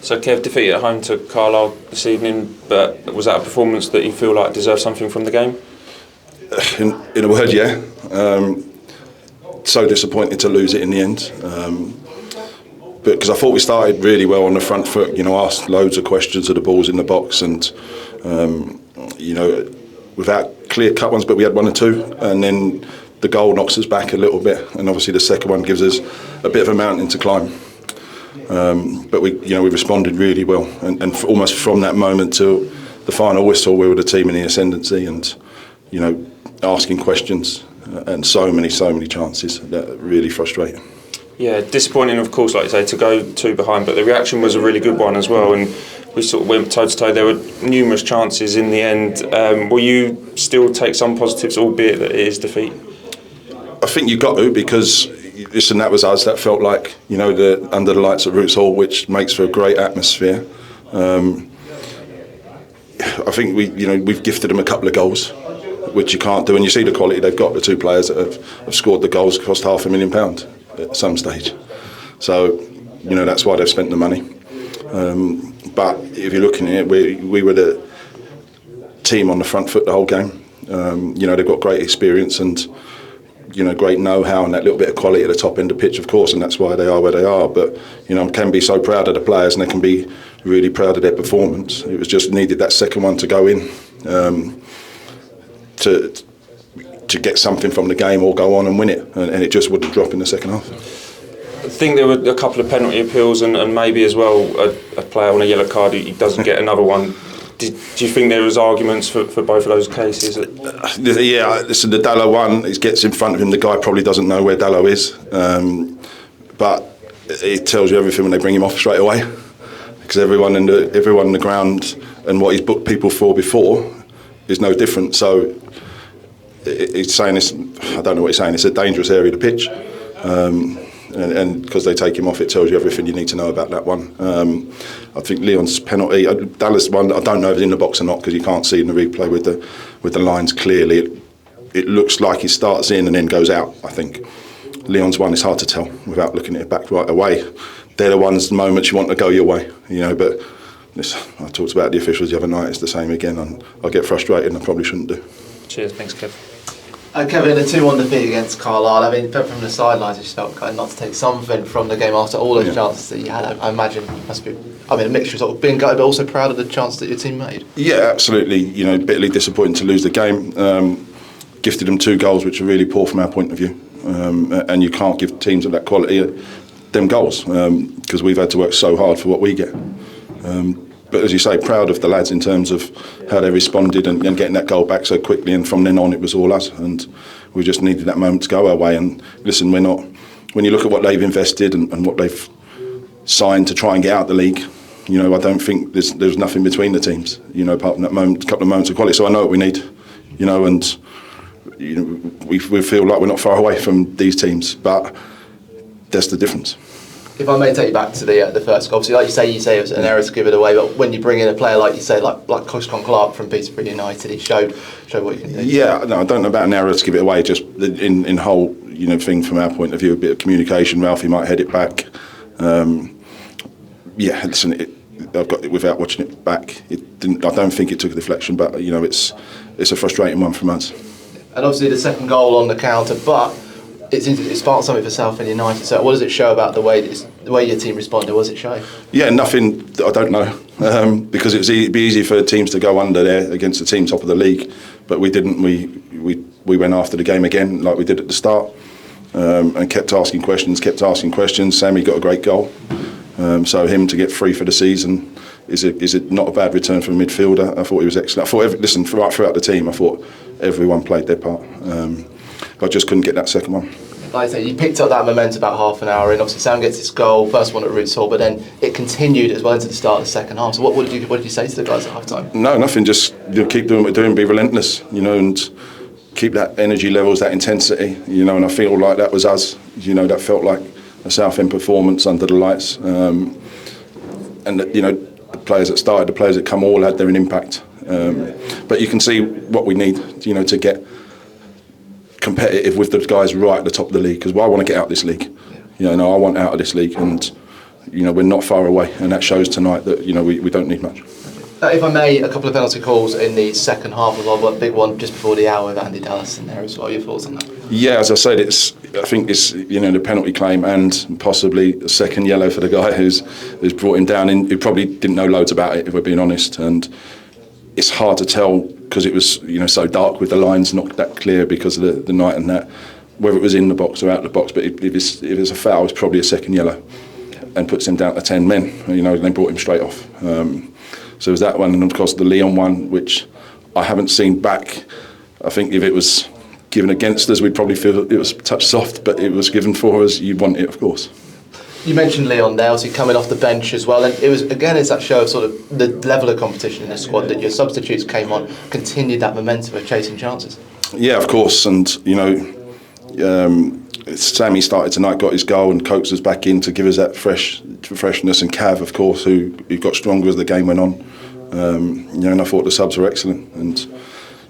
So Kev, defeated at home to Carlisle this evening, but was that a performance that you feel like deserved something from the game? In a word, yeah. So disappointed to lose it in the end. But because I thought we started really well on the front foot, asked loads of questions of the balls in the box, and without clear-cut ones, but we had one or two, and then the goal knocks us back a little bit, and obviously the second one gives us a bit of a mountain to climb. But we responded really well, and almost from that moment till the final whistle, we were the team in the ascendancy, and asking questions, and so many chances that really frustrating. Yeah, disappointing, of course, like you say, to go two behind, but the reaction was a really good one as well, and we sort of went toe to toe. There were numerous chances in the end. Will you still take some positives, albeit that it is defeat? I think you got to, because listen, that was us. That felt like the under the lights at Roots Hall, which makes for a great atmosphere. I think we've gifted them a couple of goals, which you can't do, and you see the quality they've got. The two players that have scored the goals cost £500,000 at some stage, so that's why they've spent the money. But if you're looking at it, we were the team on the front foot the whole game. They've got great experience and great know-how and that little bit of quality at the top end of the pitch, of course, and that's why they are where they are. But can be so proud of the players, and they can be really proud of their performance. It was just needed that second one to go in to get something from the game or go on and win it, and it just wouldn't drop in the second half. I think there were a couple of penalty appeals and maybe as well a player on a yellow card he doesn't get another one. Do you think there was arguments for both of those cases? Yeah, listen, the Dallow one, he gets in front of him, the guy probably doesn't know where Dallow is, but it tells you everything when they bring him off straight away, because everyone in the ground and what he's booked people for before is no different. So it's saying this, I don't know what he's saying, it's a dangerous area to pitch, and because they take him off, it tells you everything you need to know about that one. I think Leon's penalty, Dallas one, I don't know if it's in the box or not, because you can't see in the replay with the lines clearly. It looks like he starts in and then goes out, I think. Leon's one is hard to tell without looking at it back right away. They're the moments you want to go your way, but I talked about the officials the other night, it's the same again, and I get frustrated and I probably shouldn't do. Cheers, thanks Kev. Kevin, a 2-1 defeat against Carlisle. I mean, from the sidelines, you just felt kind of not to take something from the game after all those chances that you had. I imagine must be, a mixture of sort of being gutted, but also proud of the chance that your team made. Yeah, absolutely. Bitterly disappointing to lose the game. Gifted them 2 goals, which are really poor from our point of view. And you can't give teams of that quality them goals, because we've had to work so hard for what we get. But as you say, proud of the lads in terms of how they responded and getting that goal back so quickly, and from then on it was all us, and we just needed that moment to go our way. And listen, when you look at what they've invested and what they've signed to try and get out the league, I don't think there's nothing between the teams, apart from that moment, couple of moments of quality. So I know what we need, and we feel like we're not far away from these teams, but that's the difference. If I may take you back to the first goal, obviously, like you say it was an error to give it away, but when you bring in a player like you say, like Coscon Clark from Peterborough United, he showed what you can do. Yeah, no, I don't know about an error to give it away. Just in whole thing from our point of view, a bit of communication. Ralphie might head it back. Listen, I've got it without watching it back. It didn't. I don't think it took a deflection, but it's a frustrating one from us. And obviously the second goal on the counter, but it sparked something for Southend United. So what does it show about the way your team responded? What does it show? Yeah, nothing. I don't know, because it'd be easy for teams to go under there against the team top of the league, but we didn't. We went after the game again like we did at the start, and kept asking questions. Sammy got a great goal, so him to get free for the season is it not a bad return from a midfielder. I thought he was excellent. I thought throughout the team, I thought everyone played their part. I just couldn't get that second one. Like I say, you picked up that momentum about half an hour in. Obviously, Sam gets his goal, first one at Roots Hall, but then it continued as well into the start of the second half. So what did you say to the guys at half time? No, nothing. Just keep doing what we're doing, be relentless, and keep that energy levels, that intensity, and I feel like that was us. That felt like a Southend performance under the lights. And the players that started, the players that come all had their impact. But you can see what we need, to get competitive with the guys right at the top of the league, because I want to get out of this league. I want out of this league, and we're not far away, and that shows tonight that we don't need much. If I may, a couple of penalty calls in the second half as well, but a big one just before the hour with Andy Dallas in there as well. Your thoughts on that? Yeah, as I said, I think it's the penalty claim and possibly a second yellow for the guy who's brought him down, who probably didn't know loads about it, if we're being honest. And it's hard to tell because it was so dark with the lines not that clear because of the night and that, whether it was in the box or out the box. But if it's a foul, it's probably a second yellow and puts him down to 10 men. They brought him straight off. So it was that one, and of course the Leon one, which I haven't seen back. I think if it was given against us, we'd probably feel it was a touch soft, but it was given for us. You'd want it, of course. You mentioned Leon there, obviously coming off the bench as well, and it's that show of sort of the level of competition in the squad that your substitutes came on, continued that momentum of chasing chances. Yeah, of course, and Sammy started tonight, got his goal, and coaxed us back in to give us that freshness. And Cav, of course, who got stronger as the game went on. And I thought the subs were excellent, and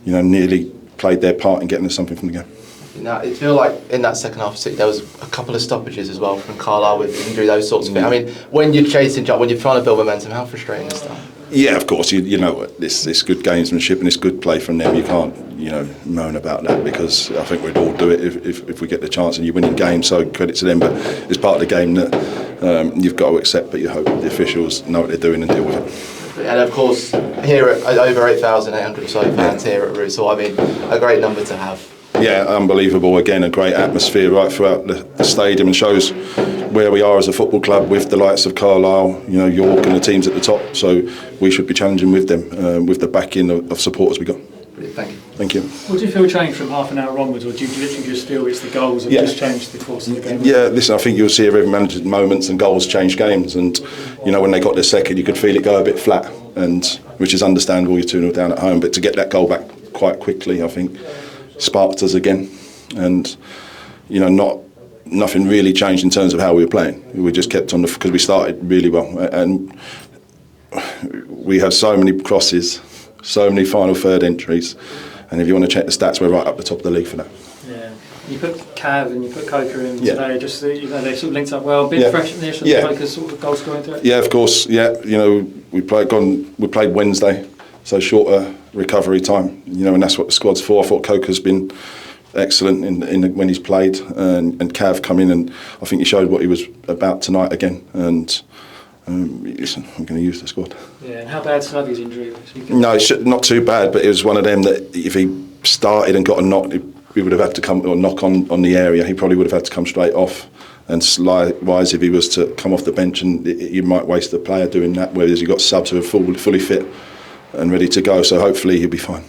nearly played their part in getting us something from the game. It feels like in that second half, there was a couple of stoppages as well from Carlisle with injury, those sorts of things. I mean, when you're chasing, when you're trying to build momentum, how frustrating is that? Yeah, of course. It's good gamesmanship and it's good play from them. You can't, moan about that, because I think we'd all do it if we get the chance and you're winning games. So credit to them, but it's part of the game that you've got to accept. But you hope the officials know what they're doing and deal with it. And of course, here at over 8,800 or so fans here at Root, so a great number to have. Yeah, unbelievable. Again, a great atmosphere right throughout the stadium, and shows where we are as a football club with the likes of Carlisle, York, and the teams at the top. So we should be challenging with them, with the backing of supporters we got. Brilliant, thank you. Thank you. What do you feel changed from half an hour onwards, or do you literally just feel it's the goals that just changed the course of the game? Yeah, listen, I think you'll see every manager's moments, and goals change games. And when they got their second, you could feel it go a bit flat, and which is understandable. You're 2-0 down at home, but to get that goal back quite quickly, I think, sparked us again. And nothing really changed in terms of how we were playing. We just kept on because we started really well, and we had so many crosses, so many final third entries, and if you want to check the stats, we're right up the top of the league for that. Yeah, you put Cav and you put Coker in today. Just they sort of linked up well. A bit freshness and Coker's sort of goal scoring threat. Yeah, of course. Yeah, we played Wednesday, so shorter recovery time. And that's what the squad's for. I thought Coker's been excellent when he's played, and Cav come in, and I think he showed what he was about tonight again. And listen, I'm going to use the squad. Yeah, and how bad is Slavy's injury? No, it's not too bad, but it was one of them that if he started and got a knock, we would have had to come or knock on the area. He probably would have had to come straight off. And likewise, if he was to come off the bench, and you might waste the player doing that, whereas you've got subs who are fully fit and ready to go. So hopefully he'll be fine.